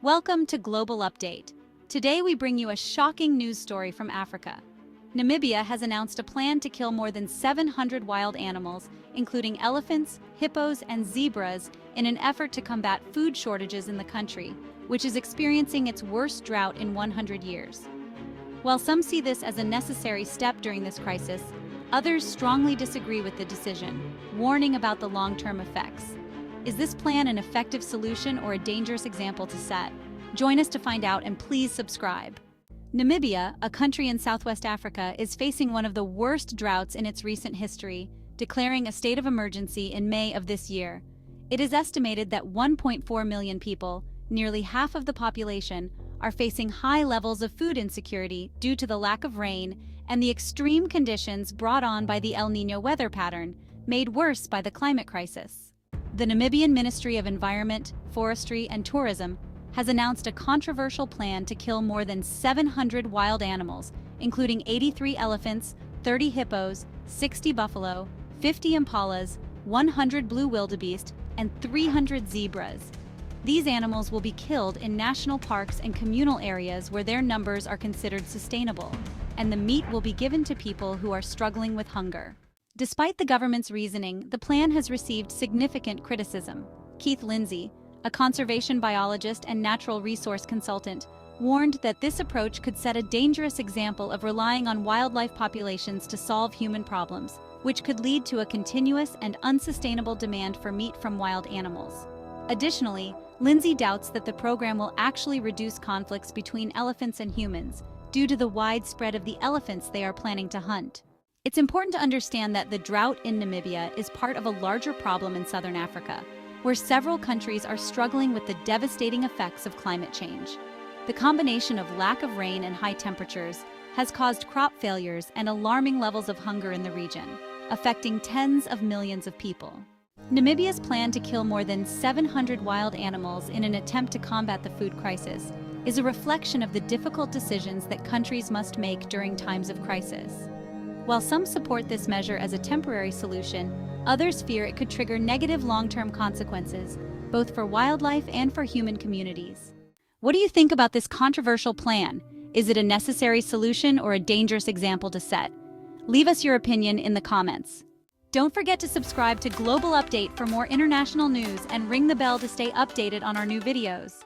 Welcome to Global Update. Today we bring you a shocking news story from Africa. Namibia has announced a plan to kill more than 700 wild animals, including elephants, hippos, and zebras, in an effort to combat food shortages in the country, which is experiencing its worst drought in 100 years. While some see this as a necessary step during this crisis, others strongly disagree with the decision, warning about the long-term effects. Is this plan an effective solution or a dangerous example to set? Join us to find out, and please subscribe. Namibia, a country in Southwest Africa, is facing one of the worst droughts in its recent history, declaring a state of emergency in May of this year. It is estimated that 1.4 million people, nearly half of the population, are facing high levels of food insecurity due to the lack of rain and the extreme conditions brought on by the El Niño weather pattern, made worse by the climate crisis. The Namibian Ministry of Environment, Forestry, and Tourism has announced a controversial plan to kill more than 700 wild animals, including 83 elephants, 30 hippos, 60 buffalo, 50 impalas, 100 blue wildebeest, and 300 zebras. These animals will be killed in national parks and communal areas where their numbers are considered sustainable, and the meat will be given to people who are struggling with hunger. Despite the government's reasoning, the plan has received significant criticism. Keith Lindsay, a conservation biologist and natural resource consultant, warned that this approach could set a dangerous example of relying on wildlife populations to solve human problems, which could lead to a continuous and unsustainable demand for meat from wild animals. Additionally, Lindsay doubts that the program will actually reduce conflicts between elephants and humans due to the wide spread of the elephants they are planning to hunt. It's important to understand that the drought in Namibia is part of a larger problem in southern Africa, where several countries are struggling with the devastating effects of climate change. The combination of lack of rain and high temperatures has caused crop failures and alarming levels of hunger in the region, affecting tens of millions of people. Namibia's plan to kill more than 700 wild animals in an attempt to combat the food crisis is a reflection of the difficult decisions that countries must make during times of crisis. While some support this measure as a temporary solution, others fear it could trigger negative long-term consequences, both for wildlife and for human communities. What do you think about this controversial plan? Is it a necessary solution or a dangerous example to set? Leave us your opinion in the comments. Don't forget to subscribe to Global Update for more international news and ring the bell to stay updated on our new videos.